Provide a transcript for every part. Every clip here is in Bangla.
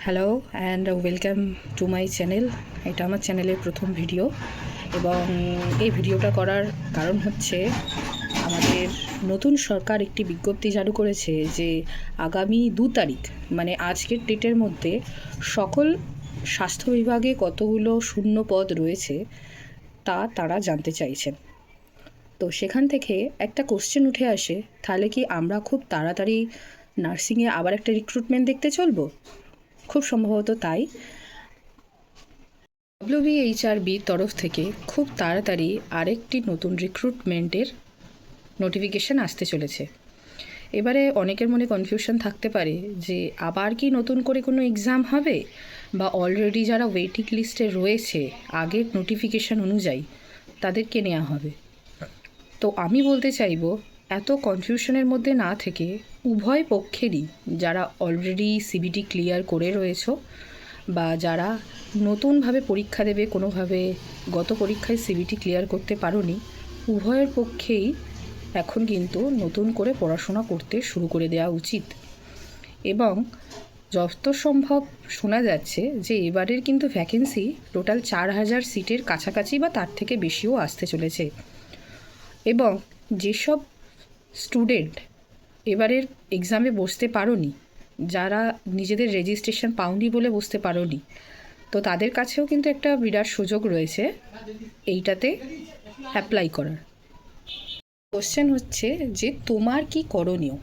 Hello and welcome to my channel. এটা আমার চ্যানেলের প্রথম ভিডিও এবং এই ভিডিওটা করার কারণ হচ্ছে আমাদের নতুন সরকার একটি বিজ্ঞপ্তি চালু করেছে যে আগামী 2 তারিখ মানে আজকের ডেটের মধ্যে সকল স্বাস্থ্য বিভাগে কতগুলো শূন্য পদ রয়েছে তা তারা জানতে চাইছেন। তো সেখান থেকে একটা কোশ্চেন উঠে আসে, তাহলে কি আমরা খুব তাড়াতাড়ি নার্সিংয়ে আবার একটা রিক্রুটমেন্ট দেখতে চলবো? খুব সম্ভবত তাই। WBHRB তরফ থেকে খুব তাড়াতাড়ি আরেকটি নতুন রিক্রুটমেন্টের নোটিফিকেশান আসতে চলেছে। এবারে অনেকের মনে কনফিউশন থাকতে পারে যে আবার কি নতুন করে কোনো এক্সাম হবে, বা অলরেডি যারা ওয়েটিং লিস্টে রয়েছে আগের নোটিফিকেশান অনুযায়ী তাদেরকে নেওয়া হবে। তো আমি বলতে চাইব, এত কনফিউশনের মধ্যে না থেকে উভয় পক্ষেরই, যারা অলরেডি সিবিটি ক্লিয়ার করে রয়েছে বা যারা নতুনভাবে পরীক্ষা দেবে, কোনোভাবে গত পরীক্ষায় সিবিটি ক্লিয়ার করতে পারোনি, উভয়ের পক্ষেই এখন কিন্তু নতুন করে পড়াশোনা করতে শুরু করে দেওয়া উচিত। এবং যত সম্ভব শোনা যাচ্ছে যে এবারের কিন্তু ভ্যাকেন্সি টোটাল 4000 সিটের কাছাকাছি বা তার থেকে বেশিও আসতে চলেছে। এবং যেসব স্টুডেন্ট এবারের এক্সামে বসতে পারোনি, যারা নিজেদের রেজিস্ট্রেশন পাওনি বলে বসতে পারোনি, তো তাদের কাছেও কিন্তু একটা বিরাট সুযোগ রয়েছে এইটাতে অ্যাপ্লাই করার। কোশ্চেন হচ্ছে যে তোমার কি করণীয়।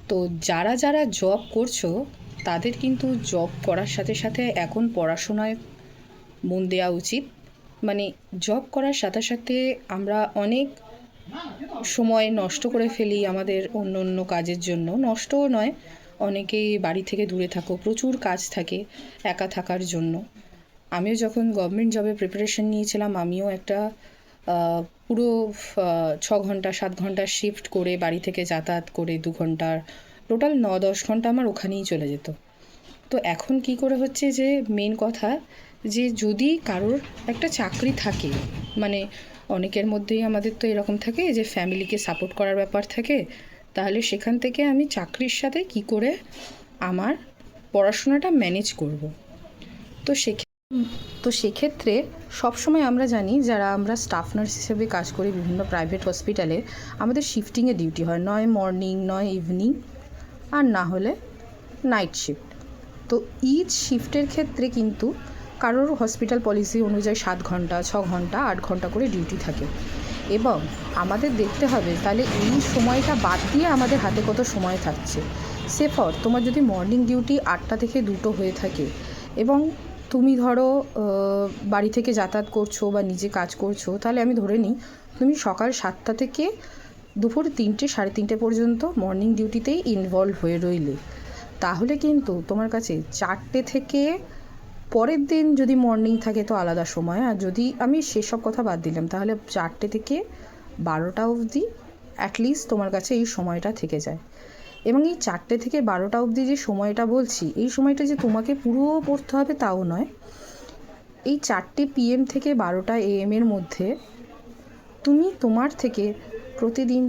তো যারা যারা জব করছো তাদের কিন্তু জব করার সাথে সাথে এখন পড়াশোনায় মন দেওয়া উচিত। মানে জব করার সাথে সাথে আমরা অনেক সময় নষ্ট করে ফেলি আমাদের অন্য অন্য কাজের জন্য। নষ্টও নয়, অনেকেই বাড়ি থেকে দূরে থাকো, প্রচুর কাজ থাকে একা থাকার জন্য। আমিও যখন গভর্নমেন্ট জবের প্রিপারেশন নিয়েছিলাম, আমিও একটা পুরো 6 ঘন্টা 7 ঘন্টার শিফট করে বাড়ি থেকে যাতায়াত করে 2 ঘন্টার টোটাল 9-10 ঘন্টা আমার ওখানেই চলে যেত। তো এখন কি করে হচ্ছে যে মেন কথা, যে যদি কারোর একটা চাকরি থাকে, মানে অনেকের মধ্যেই আমাদের তো এরকম থাকে যে ফ্যামিলিকে সাপোর্ট করার ব্যাপার থাকে, তাহলে সেখান থেকে আমি চাকরির সাথে কি করে আমার পড়াশোনাটা ম্যানেজ করব। তো সেক্ষেত্রে সবসময় আমরা জানি, যারা আমরা স্টাফ নার্স হিসেবে কাজ করি বিভিন্ন প্রাইভেট হসপিটালে, আমাদের শিফটিংয়ে ডিউটি হয়, নয় মর্নিং নয় ইভিনিং, আর না হলে নাইট শিফট। তো ইচ শিফটের ক্ষেত্রে কিন্তু কারোর হসপিটাল পলিসি অনুযায়ী 7 ঘন্টা 6 ঘন্টা 8 ঘন্টা করে ডিউটি থাকে। এবং আমাদের দেখতে হবে তাহলে এই সময়টা বাদ দিয়ে আমাদের হাতে কত সময় থাকছে। সেফর তোমার যদি মর্নিং ডিউটি 8টা থেকে 2টো হয়ে থাকে এবং তুমি ধরো বাড়ি থেকে যাতায়াত করছো বা নিজে কাজ করছো, তাহলে আমি ধরে নিই তুমি সকাল 7টা থেকে দুপুর 3টে 3:30 পর্যন্ত মর্নিং ডিউটিতেই ইনভলভ হয়ে রইলে, তাহলে কিন্তু তোমার কাছে 4টে থেকে পরের দিন যদি মর্নিং থাকে তো আলাদা সময়, আর যদি আমি সেসব কথা বাদ দিলাম, তাহলে 4টে থেকে 12টা অবধি অ্যাটলিস্ট তোমার কাছে এই সময়টা থেকে যায়। এবং এই 4টে থেকে 12টা অবধি যে সময়টা বলছি, এই সময়টা যে তোমাকে পুরো পড়তে হবে তাও নয়। এই 4টে PM থেকে 12টা AM এর মধ্যে তুমি তোমার থেকে প্রতিদিন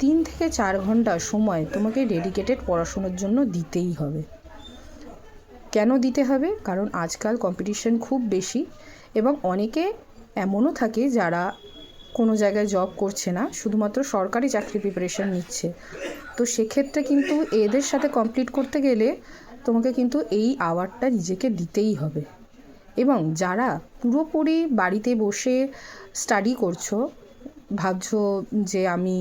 3 থেকে 4 ঘন্টা সময় তোমাকে ডেডিকেটেড পড়াশোনার জন্য দিতেই হবে। কেন দিতে হবে? কারণ আজকাল কম্পিটিশন খুব বেশি এবং অনেকে এমনও থাকে যারা কোনো জায়গায় জব করছে না, শুধুমাত্র সরকারি চাকরি প্রিপারেশন নিচ্ছে। তো সেক্ষেত্রে কিন্তু এদের সাথে কমপ্লিট করতে গেলে তোমাকে কিন্তু এই আওয়ারটা নিজেকে দিতেই হবে। এবং যারা পুরোপুরি বাড়িতে বসে স্টাডি করছো, ভাবছো যে আমি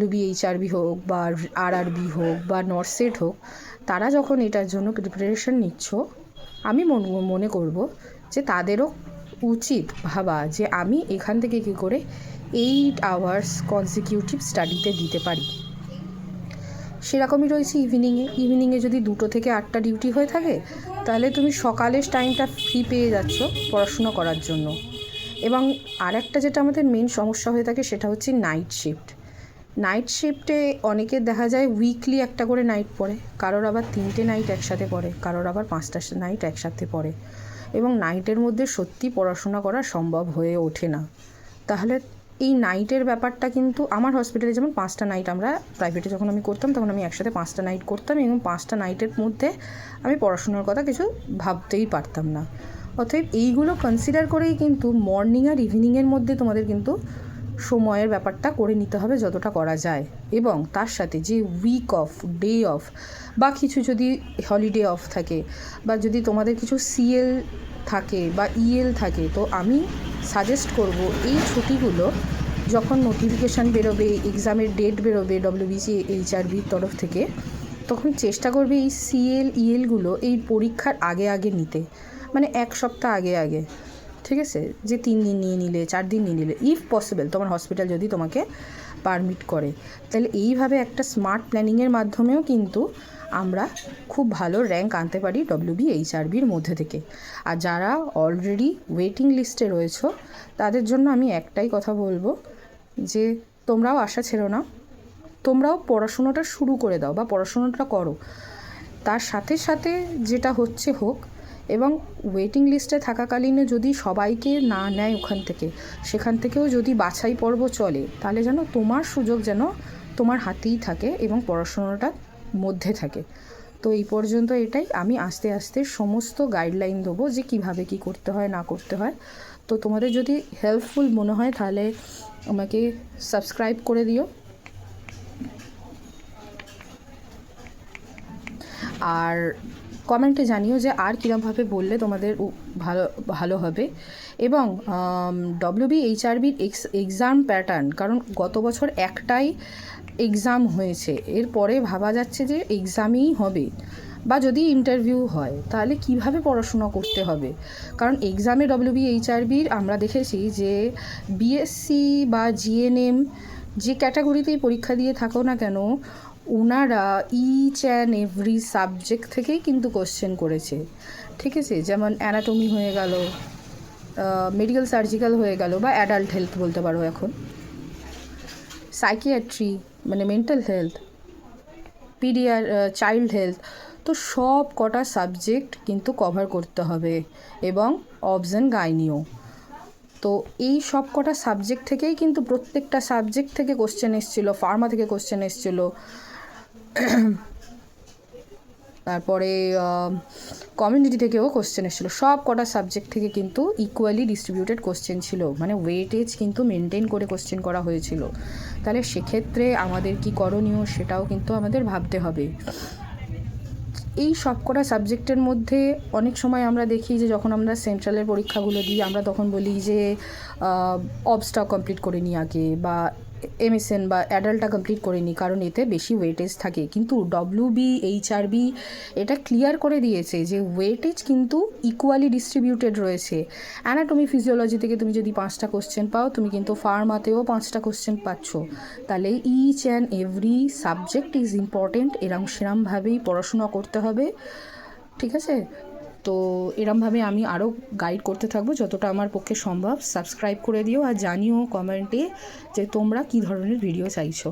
WBHRB হোক বা RRB হোক বা নর্সেট হোক, তারা যখন এটার জন্য প্রিপারেশন নিচ্ছ, আমি মনে করব যে তাদেরও উচিত ভাবা যে আমি এখান থেকে কী করে 8 আওয়ার্স কনসিকিউটিভ স্টাডিতে দিতে পারি। সেরকমই রয়েছে ইভিনিংয়ে যদি 2টো থেকে 8টা ডিউটি হয়ে থাকে, তাহলে তুমি সকালের টাইমটা ফ্রি পেয়ে যাচ্ছ পড়াশুনো করার জন্য। এবং আরেকটা যেটা আমাদের মেন সমস্যা হয়ে থাকে সেটা হচ্ছে নাইট শিফট। নাইট শিফটে অনেকের দেখা যায় উইকলি একটা করে নাইট পড়ে, কারোর আবার 3টে নাইট একসাথে পড়ে, কারোর আবার 5টা নাইট একসাথে পড়ে, এবং নাইটের মধ্যে সত্যি পড়াশোনা করা সম্ভব হয়ে ওঠে না। তাহলে এই নাইটের ব্যাপারটা কিন্তু আমার হসপিটালে যেমন 5টা নাইট, আমরা প্রাইভেটে যখন আমি করতাম তখন আমি একসাথে 5টা নাইট করতাম, এবং 5টা নাইটের মধ্যে আমি পড়াশোনার কথা কিছু ভাবতেই পারতাম না। অতএব এইগুলো কনসিডার করেই কিন্তু মর্নিং আর ইভিনিংয়ের মধ্যে তোমাদের কিন্তু সময়ের ব্যাপারটা করে নিতে হবে যতটা করা যায়। এবং তার সাথে যে উইক অফ, ডে অফ বা কিছু যদি হলিডে অফ থাকে, বা যদি তোমাদের কিছু সিএল থাকে বা ইএল থাকে, তো আমি সাজেস্ট করব এই ছুটিগুলো যখন নোটিফিকেশান বেরোবে, এক্সামের ডেট বেরোবে ডব্লিউবিসি এইচআরবির তরফ থেকে, তখন চেষ্টা করবে এই সিএল ইএলগুলো এই পরীক্ষার আগে আগে নিতে, মানে 1 সপ্তাহ আগে আগে, ঠিক আছে? যে 3 দিন নিয়ে নিলে, 4 দিন নিয়ে নিলে, ইফ পসিবল তোমার হসপিটাল যদি তোমাকে পারমিট করে। তাহলে এইভাবে একটা স্মার্ট প্ল্যানিংয়ের মাধ্যমেও কিন্তু আমরা খুব ভালো র্যাঙ্ক আনতে পারি ডব্লিউবিএইচআরবির মধ্যে থেকে। আর যারা অলরেডি ওয়েটিং লিস্টে রয়েছো তাদের জন্য আমি একটাই কথা বলবো, যে তোমরাও আশা ছেড়ো না, তোমরাও পড়াশোনাটা শুরু করে দাও বা পড়াশোনাটা করো। তার সাথে সাথে যেটা হচ্ছে হোক, এবং ওয়েটিং লিস্টে থাকাকালীনে যদি সবাইকে না নেয় ওখান থেকে, সেখান থেকেও যদি বাছাই পর্ব চলে, তাহলে যেন তোমার সুযোগ যেন তোমার হাতেই থাকে এবং পড়াশোনাটার মধ্যে থাকে। তো এই পর্যন্ত এটাই, আমি আস্তে আস্তে সমস্ত গাইডলাইন দেবো যে কিভাবে কি করতে হয় না করতে হয়। তো তোমাদের যদি হেল্পফুল মনে হয় তাহলে আমাকে সাবস্ক্রাইব করে দিও, আর কমেন্টে জানিও যে আর কীরকমভাবে বললে তোমাদের ভালো ভালো হবে। এবং ডব্লিউবিএইচআরবির এক্সাম প্যাটার্ন, কারণ গত বছর একটাই এক্সাম হয়েছে, এরপরে ভাবা যাচ্ছে যে এক্সামই হবে, বা যদি ইন্টারভিউ হয় তাহলে কিভাবে পড়াশোনা করতে হবে। কারণ এক্সামে ডব্লিউবিএইচআরবির আমরা দেখেছি যে বিএসসি বা জিএনএম যে ক্যাটাগরিতেই পরীক্ষা দিয়ে থাকো না কেন, ওনারা ইচ অ্যান্ড এভরি সাবজেক্ট থেকেই কিন্তু কোশ্চেন করেছে, ঠিক আছে? যেমন অ্যানাটমি হয়ে গেল, মেডিকেল সার্জিক্যাল হয়ে গেল, বা অ্যাডাল্ট হেলথ বলতে পারো এখন, সাইকিয়াট্রি মানে মেন্টাল হেলথ, চাইল্ড হেলথ, তো সব কটা সাবজেক্ট কিন্তু কভার করতে হবে, এবং অবস অ্যান্ড গাইনিও। তো এই সব কটা সাবজেক্ট থেকেই কিন্তু প্রত্যেকটা সাবজেক্ট থেকে কোশ্চেন এসেছিলো, ফার্মা থেকে কোশ্চেন এসেছিলো, তারপরে কমিউনিটি থেকেও কোশ্চেন এসেছিলো, সব কটা সাবজেক্ট থেকে কিন্তু ইকুয়ালি ডিস্ট্রিবিউটেড কোশ্চেন ছিল, মানে ওয়েটেজ কিন্তু মেনটেন করে কোশ্চেন করা হয়েছিল। তাহলে সেক্ষেত্রে আমাদের কি করণীয় সেটাও কিন্তু আমাদের ভাবতে হবে। এই সব কটা সাবজেক্টের মধ্যে অনেক সময় আমরা দেখি যে যখন আমরা সেন্ট্রালের পরীক্ষাগুলো দিই, আমরা তখন বলি যে অবসটা কমপ্লিট করে নিই আগে, বা এমএসএন বা অ্যাডাল্টটা কমপ্লিট করে নিই, কারণ এতে বেশি ওয়েটেজ থাকে। কিন্তু ডব্লিউবিএইচআরবি এটা ক্লিয়ার করে দিয়েছে যে ওয়েটেজ কিন্তু ইকুয়ালি ডিস্ট্রিবিউটেড রয়েছে। অ্যানাটমি ফিজিওলজি থেকে তুমি যদি 5টা কোশ্চেন পাও, তুমি কিন্তু ফার্মাতেও 5টা কোশ্চেন পাচ্ছ। তাহলে each and every subject is important, সেরমভাবেই পড়াশোনা করতে হবে, ঠিক আছে? তো এরমভাবে আমি আরও গাইড করতে থাকবো যতটা আমার পক্ষে সম্ভব। সাবস্ক্রাইব করে দিও, আর জানিও কমেন্টে যে তোমরা কী ধরনের ভিডিও চাইছো।